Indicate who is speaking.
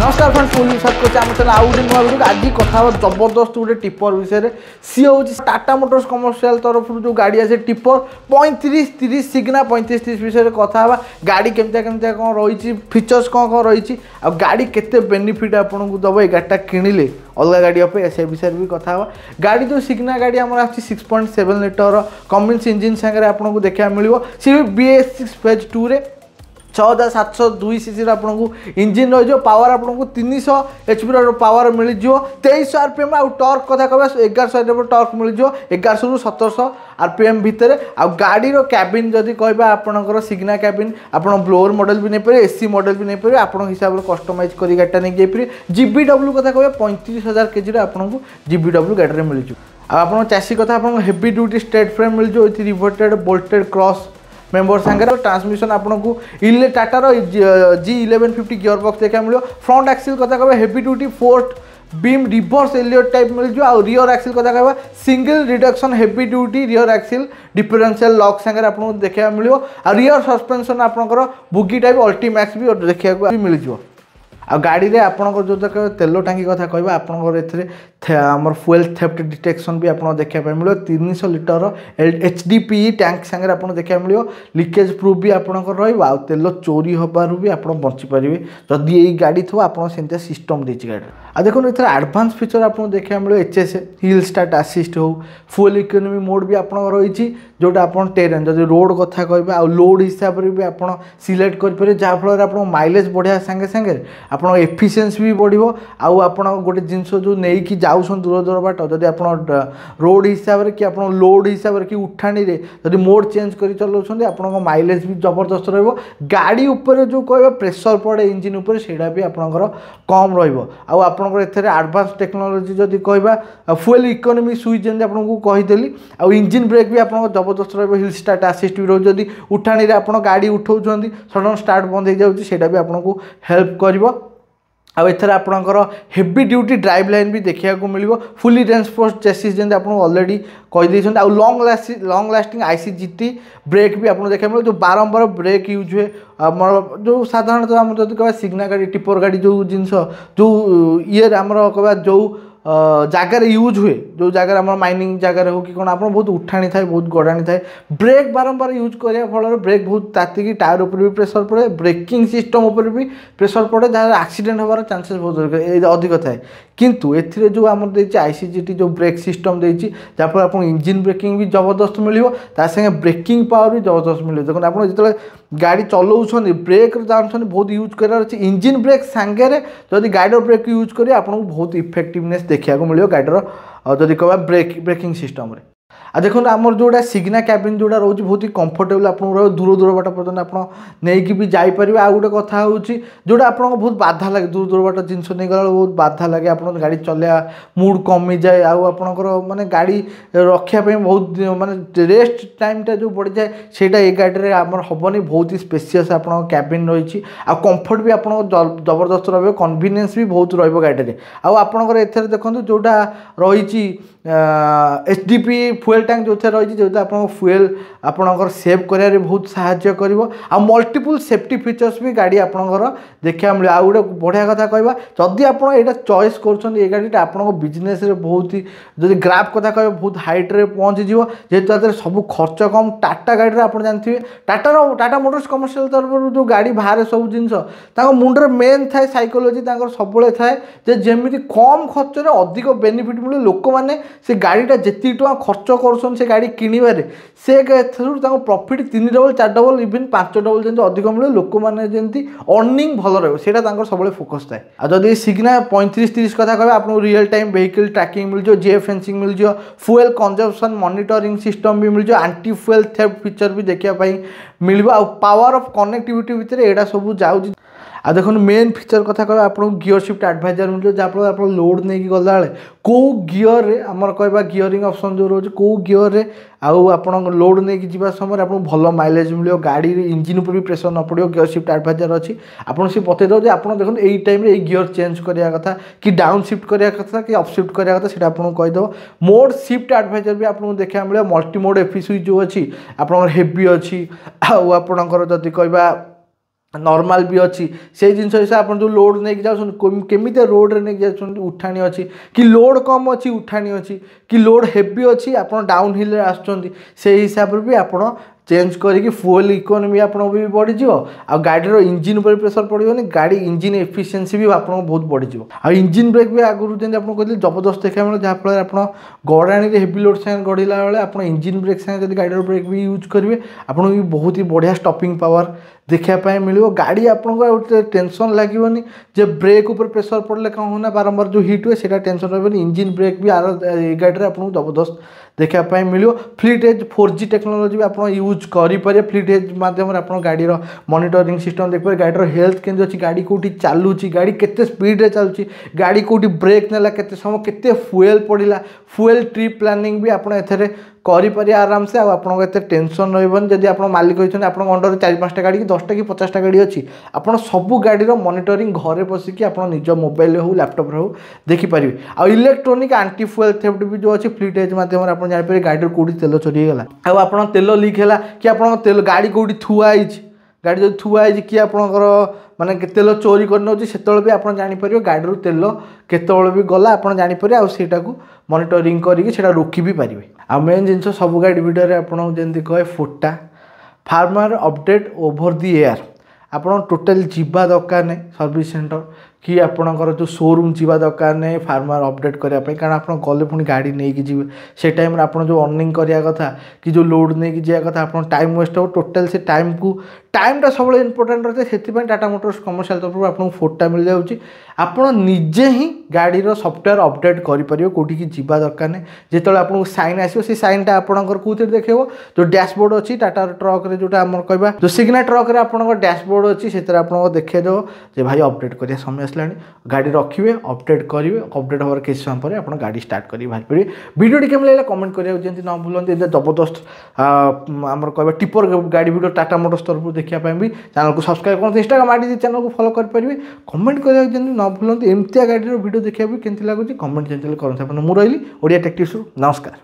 Speaker 1: नमस्कार friends police साथ आम चैनल आउ नुआ वीडियो आज कथा जबरदस्त गोटे टिपर विषय सी हूँ टाटा मोटर्स कमर्शियल तरफ जो गाड़ी आसे टिपर 35-30 सिग्ना 35-30 विषय कथा गाड़ी केमती कौन रही फीचर्स कौन कौन रही गाड़ी केते बेनिफिट आपको दब ये गाड़ीटा किणिले अलग गाड़ी अपेक्षा से विषय भी कथा गाड़ी जो सिग्ना गाड़ी आम आ 6.7 लिटर कमिन्स इंजिन सागर आपको देखा मिले सी BS6 फेज 2 रे 6702 सीसी आपको इंजिन रही पावर आपको 300 HP पावर मिल 2300 RPM आउ टर्क कथा कह 1100 टर्क मिल 1100 रू 1700 RPM भितर आ गाड़ी कैबिन जदि कहबा आपनकर सिग्ना कैबिन आप ब्लोअर मॉडल भी नहीं पारे AC मॉडल भी नहीं पारे आप हिसाब से कस्टमाइज कर गाड़ीटा नहीं जाइए GBW कथा कह 35,000 kg आपको GBW गाड़ी में मिल आप चैसी कथा आप हेवी ड्यूटी स्ट्रेट फ्रेम मिल रिवर्टेड बोल्टेड क्रॉस मेम्बर सांगे ट्रांसमिशन आपको इले टाटार G1150 गियर बॉक्स देखा मिले फ्रंट एक्सिल कथा कह heavy duty forged beam reverse Elliot type मिल आ रियर एक्सिल कथा कह single reduction heavy duty rear axle differential lock सांगे आपको देखा मिले आ रियर सस्पेंशन आपंकर बुगी टाइप अल्टीमैक्स भी देखा मिल आ गाड़ी रे आपनकर जो तक तेल टांकी कथा कहबा आपनकर एथरे हमर फ्यूल थेफ्ट डिटेक्शन भी आपन देखा मिले 300 लिटर HDPE टैंक संगे आपन देखा मिले लीकेज प्रूफ भी आपनकर रही आ तेल चोरी होबारु भी आपन बची पारिबे जदि एई गाड़ी थो आपन सेंता सिस्टम देछि गाड़ी आ देखो एथरे एडवांस फीचर आपन देखा मिले HSA हिल स्टार्ट असिस्ट हो फुल इकोनॉमी मोड भी आपन रही जोटा आपन टेरेन जदि रोड कथा कहबा आ लोड हिसाब रे भी आपन सिलेक्ट कर पारे जा फल आपन माइलेज बढ़िया संगे संगे आपन एफिशिएंसी भी बढ़िबो आउ आपन गोटे जिंस जो नै कि जाउसन दूर दूर बाट जदि आपन रोड हिसाब रे कि आपन लोड हिसाब रे कि उठाणी रे जदि मोड चेंज करि चलौछन आपन माइलेज भी जबरदस्त रहबो गाड़ी ऊपर जो कहबा प्रेशर पड़े इंजिन ऊपर सेडा भी आपनकर कम रहबो आउ आपनकर एथरे एडवांस टेक्नोलॉजी जदि कहबा फ्यूल इकोनॉमी स्विच जेंद आपनको कहि देली आउ इंजिन ब्रेक भी आपन जबरदस्त रहबो हिल स्टार्ट असिस्ट भी रहो जदि उठाणी रे आपन गाड़ी उठाउछंदी सडन स्टार्ट बंद हो जाउची सेडा भी आपनको हेल्प करबो आउ एथर आपनकर हेवी ड्यूटी ड्राइव लाइन भी देखा मिले फुली रेन्फोर्स्ड चेसिस जैसे आपको ऑलरेडी कहीदे आउ लॉन्ग लास्टिंग ICGT ब्रेक भी आपको देखा मिले जो बारंबार ब्रेक यूज हुए आमर जो साधारणतः आम जब कह सिग्ना गाड़ी टिपर गाड़ी जो जिनस जो ये आमर कह जो जगार यूज हुए जो जगार आम माइनिंग जगार हो कि कौन आप बहुत उठाणी थाए बहुत गड़ाणी थाए ब्रेक बारंबार यूज करने फल ब्रेक बहुत तातिकी टायर उपर भी प्रेशर पड़े ब्रेकिंग सिस्टम उपर भी प्रेशर पड़े जहाँ एक्सीडेंट होबार चांसेस बहुत अधिक थाए किंतु एथिरे जो आम ICGT जो ब्रेक सिस्टम देती जहाँफल आप इंजिन ब्रेकिंग भी जबरदस्त मिले तांगे ब्रेकिंग पावर भी जबरदस्त मिले देखो आप जो गाड़ी चलाऊँ ब्रेक जानते बहुत यूज करार अच्छे इंजिन ब्रेक सांगे जदि गाड़ी ब्रेक यूज करें आपको बहुत इफेक्टिवनेस देखा मिले गाड़ीर जदि कह ब्रेकिंग सिस्टम आ देखो आमर जोड़ा सिग्ना कैबिन जोड़ा रोज बहुत ही कंफर्टेबल आप दूर दूर बाट पर्यटन आप नहीं भी जापर आ गोटे कथा हूँ जोड़ा आप बहुत बाधा लगे दूर दूर बाट जिनस नहीं गला बहुत बाधा लगे आप गाड़ी चलया मूड कमी जाए आपणकर माने गाड़ी रखापी बहुत माने रेस्ट टाइमटा जो बढ़ जाए सेटा ए गाड़ी आम हेनी बहुत ही स्पेसियस आप कैबिन रही आ कंफर्ट भी आप जबरदस्त रही कन्वीनियंस भी बहुत रही आपणकर एथर देखो जोटा रही HDPE फ्यूल टैंक जो रही जो आप फ्यूल आपणकर सेव कर बहुत साहाय्य कर मल्टीपल सेफ्टी फीचर्स भी गाड़ी आपणकर देखा मिले आ गोटे बढ़िया कथा कहवा जदि आप चॉइस कर गाड़ी आप बिजनेस बहुत ही जब ग्राफ कथा कह बहुत हाइट रे पहुँची जेहेतु सब खर्च कम टाटा गाड़ी आप जानते टाटा मोटर्स कमर्शियल तरफ जो गाड़ी बाहर सब जिन मुंडर मेन थाए साइकोलोजी सब थाए जमी कम खर्च अधिक बेनिफिट मिले लोक मैंने से गाड़ीटा जी टाँग खर्च कर से गाड़ी किणवे से profit 3 double 4 double even 5 double जमी अधिक मिले लोक मैंने जमी अर्निंग भल रहा सब फोकस थाए जब सिग्ना 35-30 कथा कह आपको रियल टाइम व्हीकल ट्रैकिंग मिल जियो फेंसिंग मिल जियो फ्यूल कंजम्पशन मॉनिटरिंग सिस्टम भी मिल जियो एंटी फ्यूल थेफ्ट फीचर भी देखापी मिल पावर ऑफ कनेक्टिविटी भितर एटा सब जाऊँ आ देखो मेन फीचर कथा कह आपको गियर शिफ्ट एडवाइजर मिले जहाँफल आप लोड नहीं गला कौ गियर रे आमर कहवा गियरिंग ऑप्शन जो रोज कौ गियर रे आउ आप लोड नहीं जावा समय आपको भल माइलेज मिले गाड़ी इंजिन उपर भी प्रेशर न पड़ो गियर शिफ्ट एडवाइजर अच्छी आपको सी बतईदेव जो आप देखो यही टाइम गियर चेंज करने कथा कि डाउन शिफ्ट करने कथा कि अप शिफ्ट करने कथा से आपको कहीदेव मोड शिफ्ट एडवाइजर भी आपको देखा मिले मल्टी मोड एफी स्विच जो अच्छी आप हेवी अच्छी आपणकर जदि कहवा नॉर्मल भी अच्छी से जिन हिसाब आप जो लोड नहीं जाऊँ केमी रोड नहीं जाऊँ उठाणी अच्छी कि लोड कम अच्छी उठाणी अच्छी कि लोड हेवी अच्छी आप डाउन हिल से हिसाब से भी आप चेंज करके फुएल इकोनोमी आपको भी बढ़ीज आ गाड़ीर इंजिन पर प्रेसर पड़ोनी गाड़ी इंजिन एफिशिएंसी भी आपको बहुत बढ़ीज आ इंजिन ब्रेक भी आगुरी जैसे आप कहते जबरदस्त देखा मिले जहाँफल आप गड़ाणी हेवी लोड सागे गढ़ला बेले आप इंजिन ब्रेक सागे जब गाड़ीर ब्रेक भी यूज करेंगे आपको भी बहुत ही बढ़िया स्टॉपिंग पावर देखापी मिले गाड़ी आपको टेंशन लगे जे ब्रेक उपर प्रेसर पड़े कौन होना बारंबार जो हिट हुए से टेंशन रही इंजिन ब्रेक भी आर गाड़ी आपको जबरदस्त देखापी मिले फ्लीट एज 4G टेक्नोलोजी भी आप यूज करेंगे फ्लीट एज मध्यम आप गाड़ी मॉनिटरिंग सिस्टम देखिए गाड़ी हेल्थ केमती अच्छी गाड़ी कौटी चलुची गाड़ी केते स्पीड रे चलुची गाड़ी कौटी ब्रेक नेला केते समय केते फुएल पड़िला फुएल ट्रिप प्लानिंग भी आप एथरे करें आराम से आपको एत टेंशन रही जब आप मालिक होती आप अंडर 4-5टा गाड़ी कि 10टा कि 50टा गाड़ी अच्छी आप सब गाड़ी मॉनिटरिंग घरे बसिक आप निज मोबाइल हो लैपटॉप हो देखिपारे आ इलेक्ट्रोनिक आंटी फुएल थेफ्ट भी जो अच्छी फ्लीट एज मध्यम आप जापर गाड़ी कौटी तेल चोरी होगा आप तेल लीक है कि आप तेल गाड़ी कौटी थुआई गाड़ी जो थुआई कि आपंकर माने तेल चोरी कर से भी आप जापर गाड़ी तेल केतल भी गला आप जापर आईटा को मॉनिटरिंग करके रोकी भी पारे आ मेन जिन सब गाड़ी भिडियो आपको जमी कहे फोटा फार्मर अपडेट ओभर दी एयर आप टोटाल जीवा दरकार नहीं सर्विस सेंटर कि आपणकर जो शोरूम जीवा दरकार नहीं फार्मर अपडेट करने कारण आप गले पुणी गाड़ी नहीं जी से टाइम आप जो अर्निंग करवा कथा कि जो लोड नहीं जावा कथा आप टाइम वेस्ट हो टोटाल से टाइमटा सब इंपोर्टाट रही है से टाटा मोटर्स कमर्शियल तरफ आपको फोटा मिल जाऊँगी आप निजे ही गाड़ीर सफ्टवेयर अपडेट करेंगे कौटी की जीवा दरकार नहीं जो आपको साइन आसो से साइनटा आपंकर कौन देखो जो डैशबोर्ड अच्छी टाटा ट्रक जोटा आम कह जो सिग्ना ट्रक रे आप डैशबोर्ड अच्छी से आपको देखो जो भाई अपडेट करिया समय आसला गाड़ी रखिए अपडेट करेंगे अपडेट हमारे किसी समय पर आप गाड़ी स्टार्ट करेंगे बाहर पारे वीडियो केम लगे कमेंट करा जमी न भूलते जबरदस्त आम कह टिपर गाड़ी वीडियो टाटा मोटर्स तरफ देखापी भी चैनल को सब्सक्राइब करते इंस्टाग्राम आईडी चैनल को फॉलो करेंगे कमेंट करा जमी न भूलते एमती गाड़ी वीडियो देखा भी केमती लगुच कमेंट जमी करते मुझे रही ओडिया टेक टिप्स नमस्कार।